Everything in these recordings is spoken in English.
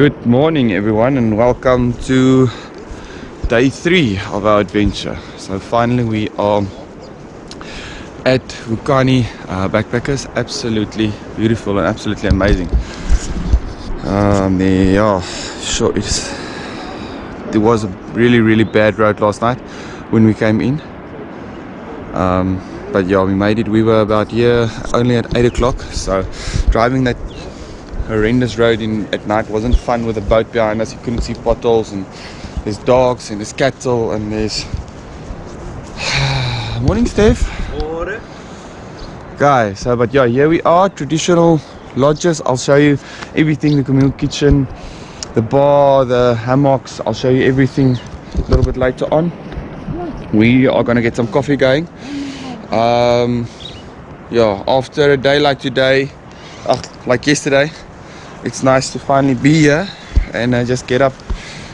Good morning everyone and welcome to day 3 of our adventure. So finally we are at Vukani Backpackers. Absolutely beautiful and absolutely amazing. There was a really bad road last night when we came in, but yeah, we made it. We were about here only at 8 o'clock, so driving that horrendous road at night wasn't fun with a boat behind us. You couldn't see potholes, and there's dogs and there's cattle and there's morning Steph. Morning. Guys, but yeah, here we are, traditional lodges. I'll show you everything, the communal kitchen, the bar, the hammocks. I'll show you everything a little bit later on. We are gonna get some coffee going. Yeah, after a day like today, like yesterday, it's nice to finally be here and just get up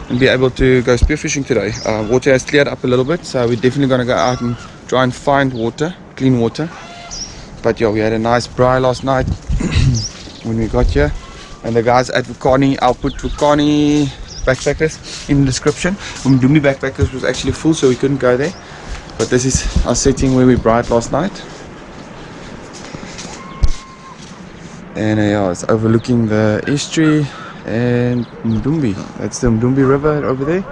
and be able to go spearfishing today. Water has cleared up a little bit, so we're definitely going to go out and try and find water, clean water. But yeah, we had a nice braai last night when we got here. And the guys at Vukani, I'll put Vukani Backpackers in the description. Mdumbi Backpackers was actually full, so we couldn't go there. But this is our setting where we braaied last night. And yeah, it's overlooking the estuary and Mdumbi. That's the Mdumbi river over there.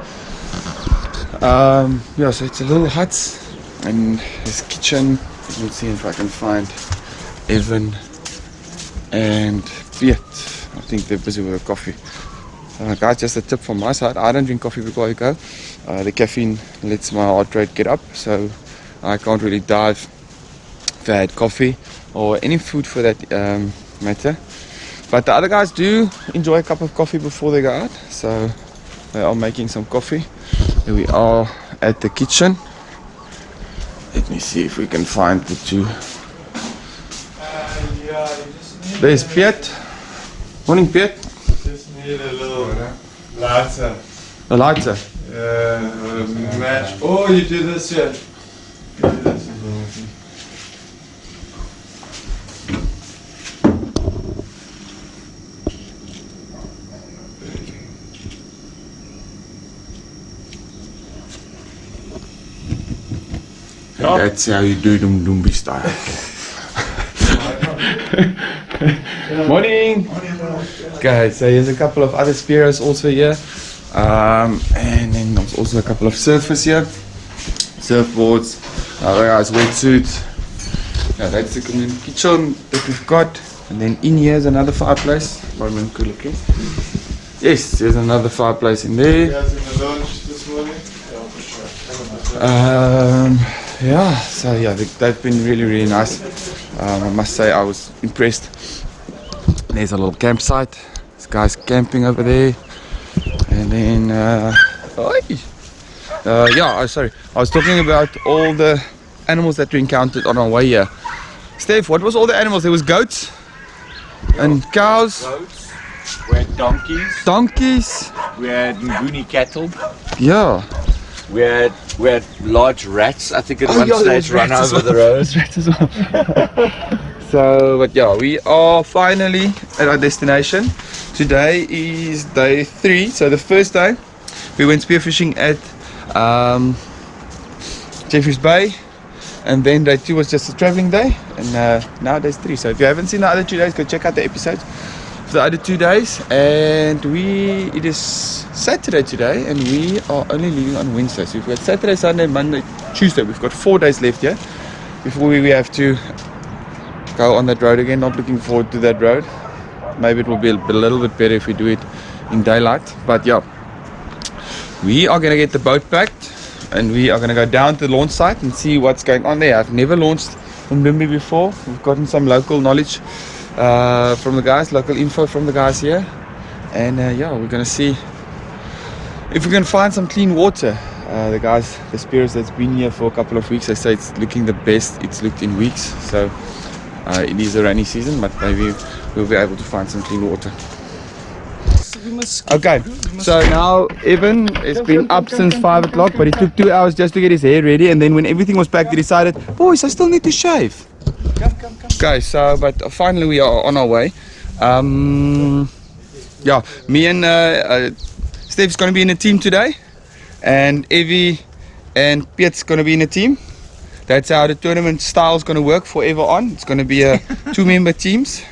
Yeah, so it's a little hut and this kitchen. Let's see if I can find Evan and Piet. I think they're busy with a coffee. Guys, just a tip from my side. I don't drink coffee before I go. The caffeine lets my heart rate get up, so I can't really dive if I had coffee or any food for that matter. But the other guys do enjoy a cup of coffee before they go out, so they are making some coffee. Here we are at the kitchen. Let me see if we can find the two. There's Piet. Morning, Piet. Just need a little lighter. A lighter. Match. Oh, you do this, yeah. You do this. That's how you do the Mdumbi style. Morning! Okay, so here's a couple of other spears also here. And then there's also a couple of surfers here. Surfboards, other guys' wetsuits. Yeah, that's the community kitchen that we've got. And then in here is another fireplace. Yes, there's another fireplace in there. You guys in the lunch this morning? Yeah, for sure. Yeah, so yeah, they've been really nice. I must say I was impressed. There's a little campsite. This guy's camping over there. And then, sorry. I was talking about all the animals that we encountered on our way here. Steph, what was all the animals? There was goats and cows. Goats. We had donkeys. Donkeys. We had Nguni cattle. Yeah. We had large rats. I think at one stage run over the road. Rats as well. So, but yeah, we are finally at our destination. Today is day 3. So the first day we went spearfishing at Jeffreys Bay, and then day 2 was just a traveling day, and now day 3. So if you haven't seen the other 2 days, go check out the episodes for the other 2 days. And it is Saturday today, and we are only leaving on Wednesday. So we've got Saturday, Sunday, Monday, Tuesday. We've got 4 days left here before we have to go on that road again. Not looking forward to that road. Maybe it will be a little bit better if we do it in daylight. But yeah, we are gonna get the boat packed and we are gonna go down to the launch site and see what's going on there. I've never launched from Mdumbi before. We've gotten some local knowledge from the guys, local info from the guys here, and yeah, we're gonna see if we can find some clean water. The guys, the spirits that's been here for a couple of weeks, they say it's looking the best it's looked in weeks. So it is a rainy season, but maybe we'll be able to find some clean water. Okay, so now Evan has been up since 5 o'clock, but it took 2 hours just to get his hair ready, and then when everything was packed he decided, boys, I still need to shave. Come. Okay, so but finally we are on our way. yeah, me and Steph's going to be in a team today, and Evie and Piet's going to be in a team. That's how the tournament style is going to work forever on. It's going to be a 2-member teams,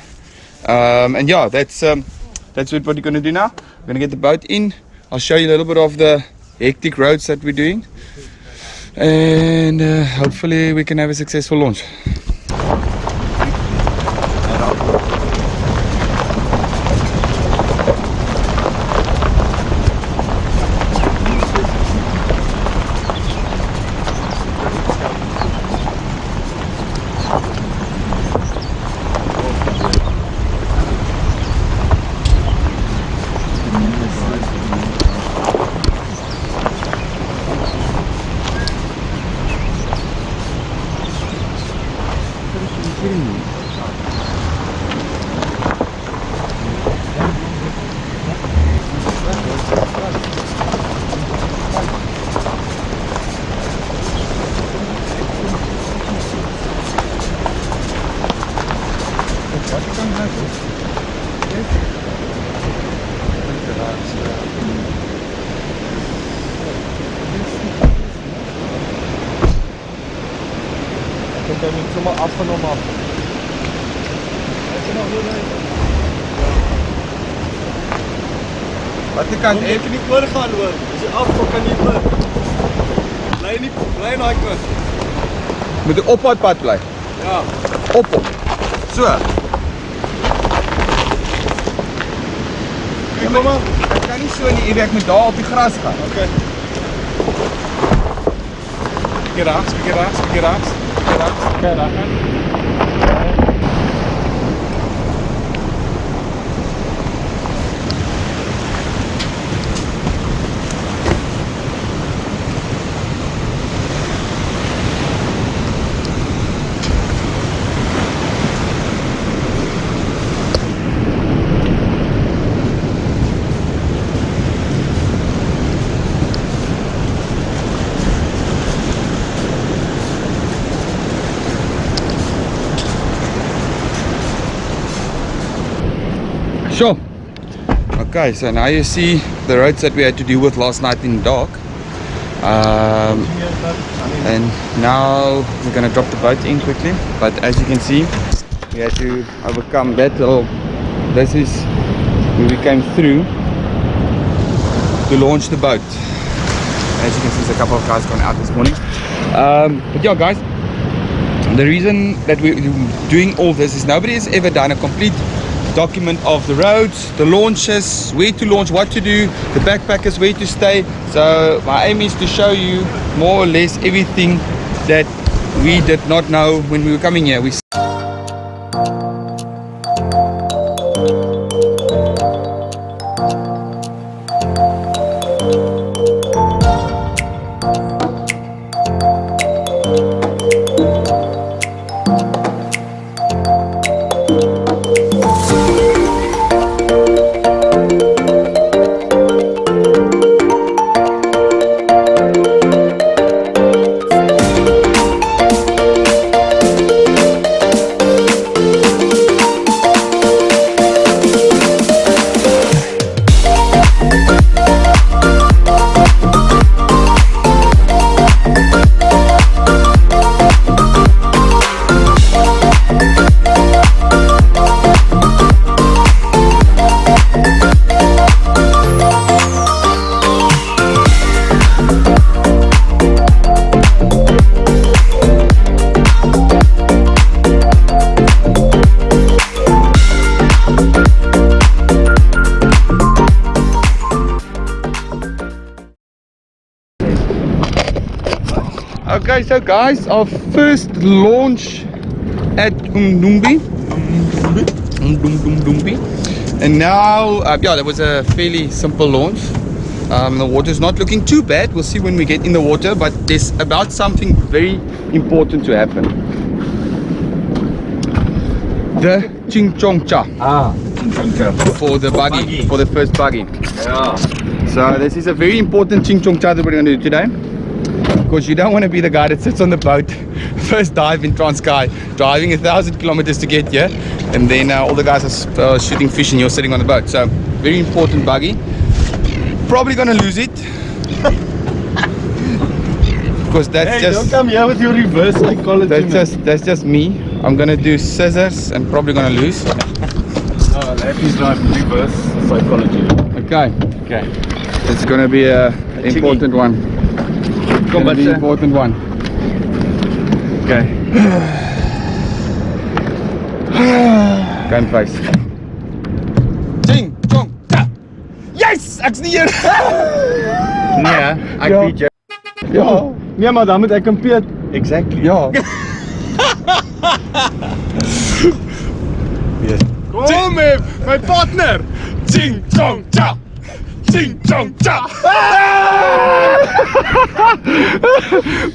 and yeah, that's what we're going to do now. We're going to get the boat in. I'll show you a little bit of the hectic roads that we're doing, and hopefully we can have a successful launch. Wat de kant? Ik kan niet voor gaan hoor. Als je afkomt kan je niet voor. Blij naar kant. Moet de ophoudpad blijven. Ja. Op. Zo. Kijk maar. Dat kan niet zo in die werk met daar op die gras gaan. Oké. Keer raaks. Kijk daar gaan. Sure. Okay, so now you see the roads that we had to deal with last night in the dark. And now we're gonna drop the boat in quickly. But as you can see, we had to overcome that little. This is where we came through to launch the boat. As you can see, there's a couple of guys going out this morning. But yeah, guys, the reason that we're doing all this is nobody has ever done a complete document of the roads, the launches, where to launch, what to do, the backpackers, where to stay. So my aim is to show you more or less everything that we did not know when we were coming here. Okay, so guys, our first launch at Mdumbi. And now, yeah, that was a fairly simple launch. The water's not looking too bad. We'll see when we get in the water, but there's about something very important to happen. The ching chong cha. For the buggy, for the first buggy. Ja. So this is a very important ching chong cha that we're going to do today. Because you don't want to be the guy that sits on the boat, first dive in Transkei, driving 1,000 kilometers to get here, and then all the guys are shooting fish and you're sitting on the boat. So very important buggy. Probably gonna lose it. Because that's Don't come here with your reverse psychology. that's just me. I'm gonna do scissors and probably gonna lose. Oh, that is not reverse psychology. Okay. Okay. It's gonna be a important one. Gonna be important one. Okay. Gun face. Ching, chong, ta. Yes! Ek's nie hier. Nee, ek Ja. weet jy. Ja. Nee, maar dan moet ek compete. Exactly. Ja. Kom mee, my partner. Ching, chong, cha. Ching, chong, cha.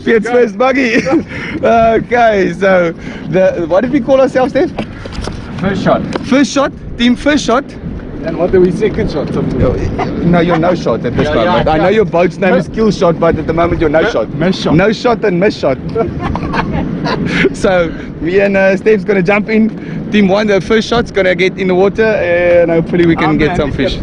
Piet's first buggy. Okay, so what did we call ourselves, Steve? First shot. First shot, team first shot. And what do we second shot? No, you're no shot at this Yeah, moment. yeah, I know your boat's name is kill shot, but at the moment you're no shot. Miss shot. No shot and miss shot. So me and Steve's gonna jump in. Team 1, the first shot's gonna get in the water, and hopefully we can get some fish.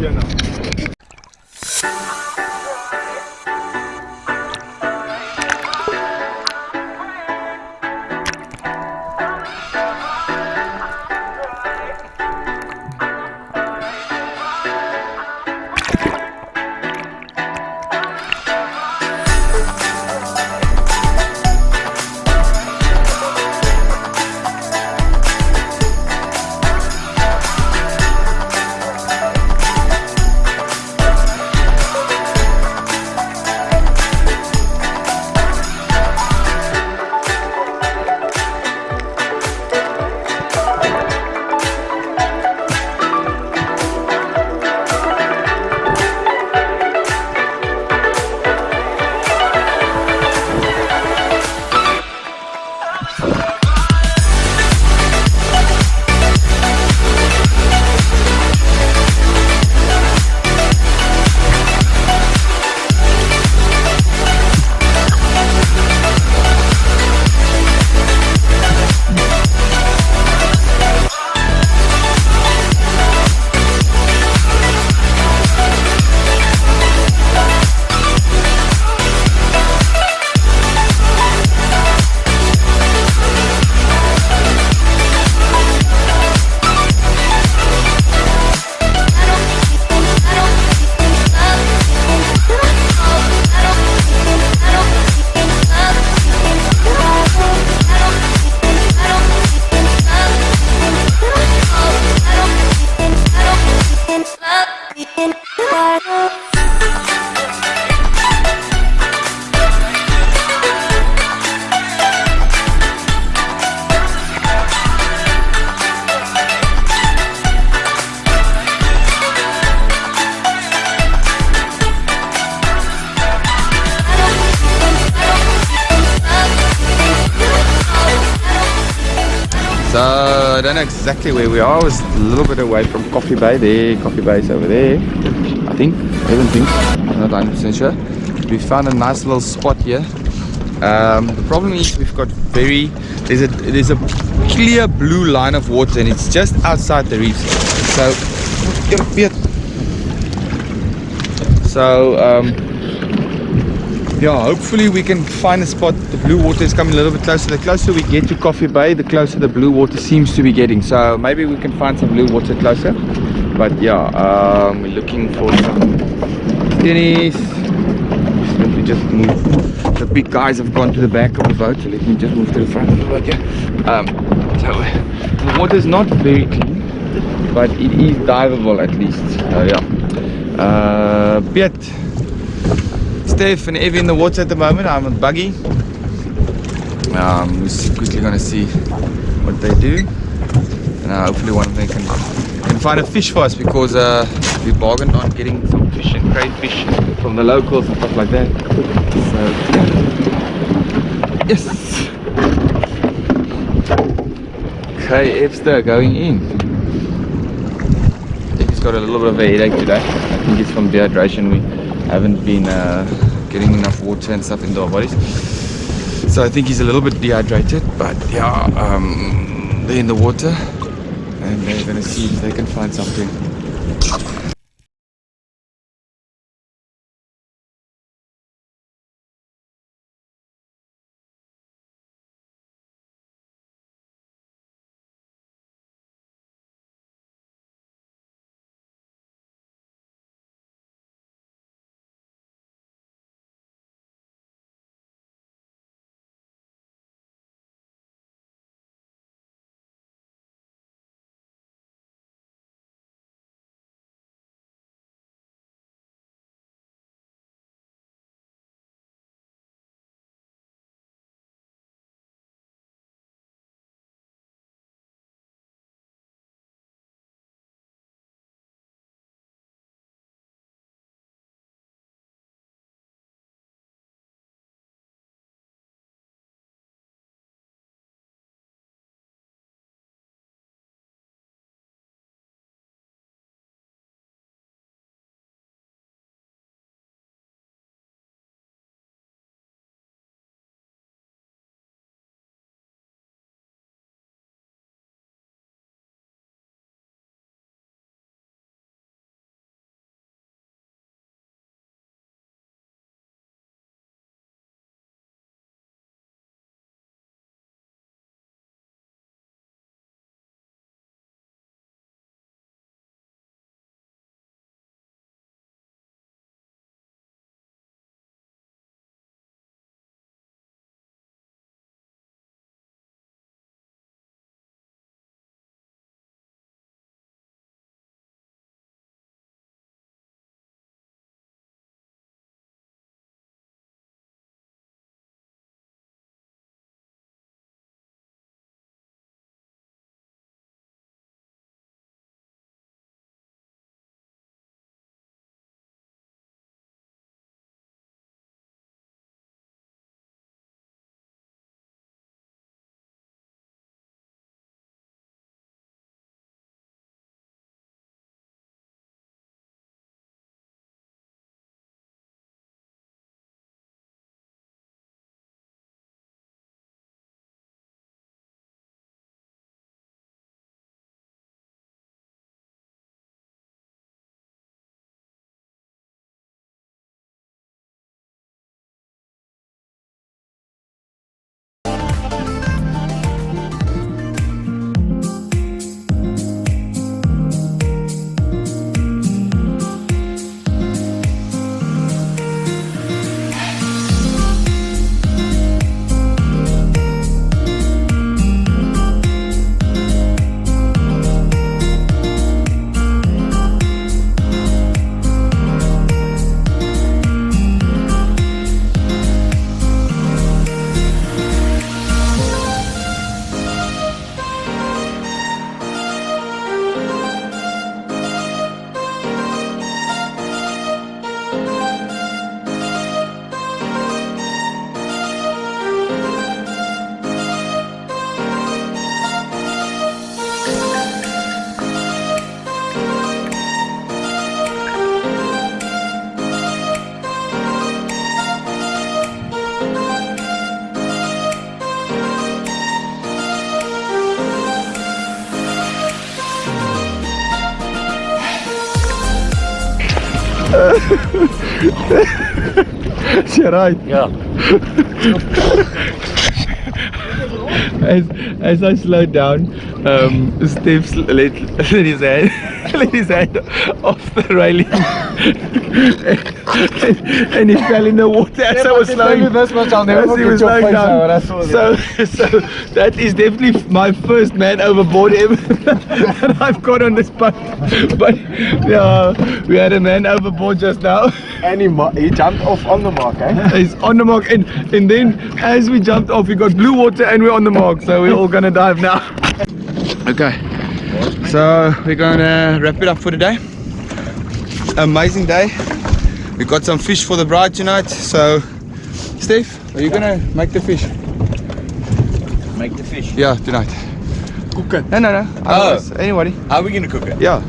So I don't know exactly where we are. I was a little bit away from Coffee Bay. There, Coffee Bay is over there. I think. I don't think. I'm not 100% sure. We found a nice little spot here. The problem is we've got there's a clear blue line of water and it's just outside the reef. Yeah, hopefully we can find a spot. The blue water is coming a little bit closer. The closer we get to Coffee Bay, the closer the blue water seems to be getting. So maybe we can find some blue water closer. But yeah, we're looking for some tennis. Let me just move. The big guys have gone to the back of the boat, so let me just move to the front of the boat here. So the water is not very clean, but it is diveable at least. Yeah. Piet, Steph and Evie in the water at the moment. I'm on buggy. We're quickly going to see what they do, and hopefully one of them can find a fish for us, because we bargained on getting some fish and crayfish from the locals and stuff like that. So yes. Okay, Evster going in. He's got a little bit of a headache today. I think it's from dehydration. We haven't been getting enough water and stuff into our bodies, so I think he's a little bit dehydrated. But yeah, they're in the water and they're gonna see if they can find something. You're right. Yeah. As I slowed down, Steve let his hand off the railing and he fell in the water as I was slowing down. So that is definitely my first man overboard ever that I've got on this boat. But yeah, we had a man overboard just now. And he jumped off on the mark, eh? He's on the mark, and then as we jumped off, we got blue water and we're on the mark, so we're all gonna dive now. Okay, so we're gonna wrap it up for today. Amazing day. We got some fish for the bride tonight. So Steve, are you gonna make the fish? Make the fish? Yeah, tonight. Cook it. No. Oh. Anybody? How are we gonna cook it? Yeah.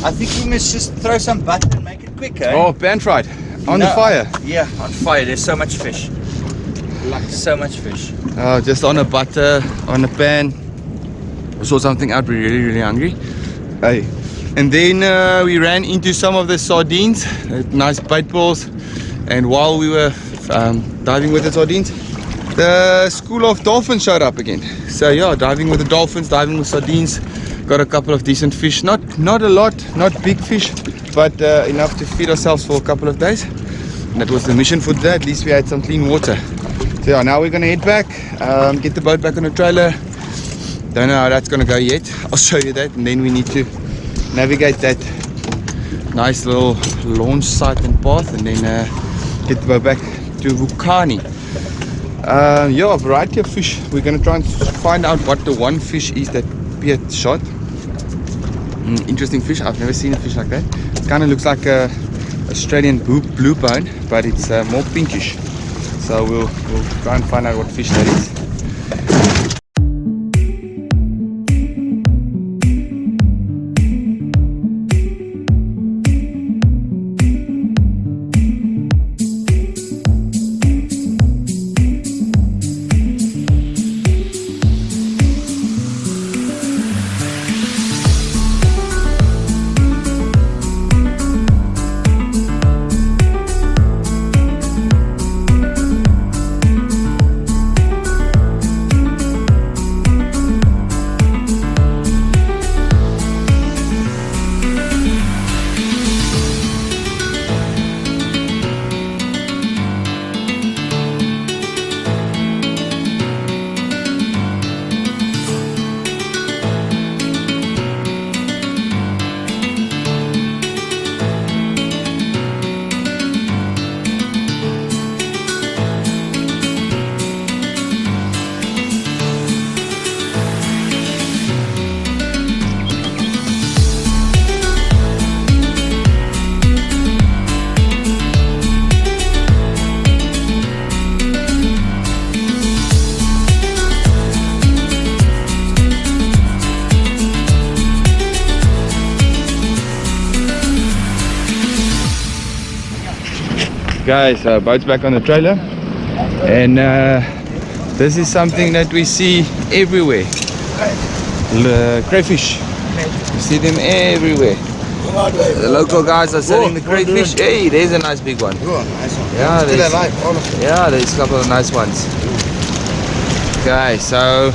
I think we must just throw some butter and make it quick, eh? Oh, pan fried. On the fire. Yeah, on fire. There's so much fish. Like so much fish. Oh, just on a butter, on a pan. saw something out, we're really hungry. Hey. And then we ran into some of the sardines, nice bait balls. And while we were diving with the sardines, the school of dolphins showed up again. So yeah, diving with the dolphins, diving with sardines, got a couple of decent fish. Not a lot, not big fish, but enough to feed ourselves for a couple of days. And that was the mission for today. At least we had some clean water. So yeah, now we're gonna head back, get the boat back on the trailer. Don't know how that's gonna go yet. I'll show you that, and then we need to navigate that nice little launch site and path, and then get the boat back to Vukani. Yeah, a variety of fish. We're gonna try and find out what the one fish is that Piet shot. Interesting fish. I've never seen a fish like that. It kind of looks like a Australian blue bone, but it's more pinkish. So we'll try and find out what fish that is. Guys, boat's back on the trailer, and this is something that we see everywhere. Crayfish. You see them everywhere. The local guys are selling the crayfish. Hey, there's a nice big one. Yeah, there's a couple of nice ones. Okay, so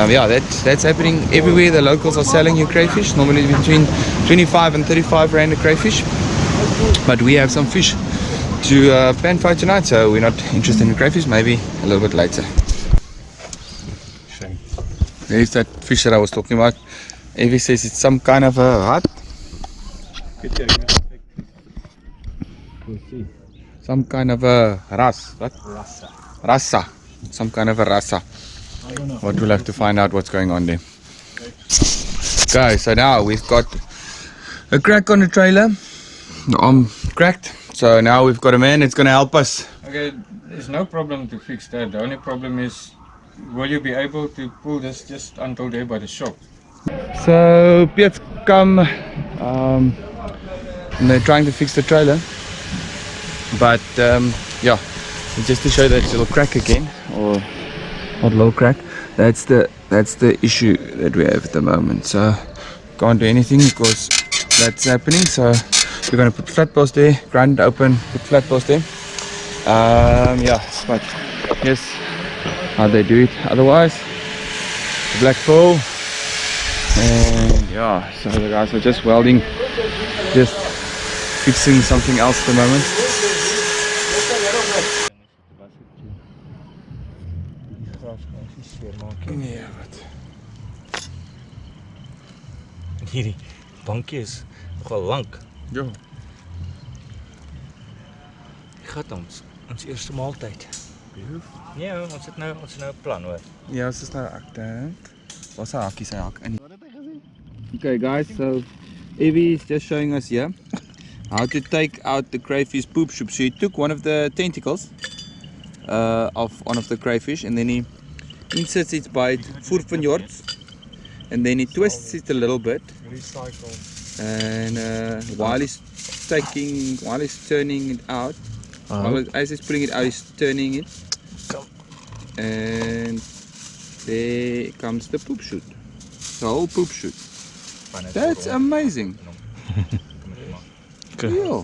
yeah, that's happening everywhere. The locals are selling you crayfish, normally between 25 and 35 rand a crayfish. But we have some fish to pan fry tonight, so we're not interested in crayfish, maybe a little bit later. There's that fish that I was talking about. Evie says it's some kind of a hut. Some kind of a rasa. Some kind of a rasa. What we'll have to find out what's going on there. Okay, so now we've got a crack on the trailer. The arm cracked. So now we've got a man that's going to help us. Okay, there's no problem to fix that. The only problem is, will you be able to pull this just until there by the shop? So Piet's come and they're trying to fix the trailer. But yeah, just to show that little crack again, or not little crack, that's the issue that we have at the moment. So can't do anything because that's happening. So we're going to put flat post there, grind it open, put flat post there. Yeah, but yes, how they do it. Otherwise, the black pole, and yeah, so the guys are just welding, just fixing something else at the moment. Yeah, wat. Hierdie bankie is nogal lank. Ja. Gaat ons eerste maaltyd. Ja, ons het nou 'n plan hoor. Ja, dit is nou ek dink. Wat se hakkie sy hak in. Okay guys, so Evie is just showing us here how to take out the crayfish poop shoot. So he took one of the tentacles of one of the crayfish, and then he inserts it by voorvanjords, and then he twists it a little bit. And while he's turning it out, as he's putting it out, he's turning it, and there comes the poop shoot. The whole poop shoot. That's amazing. Okay. Yeah.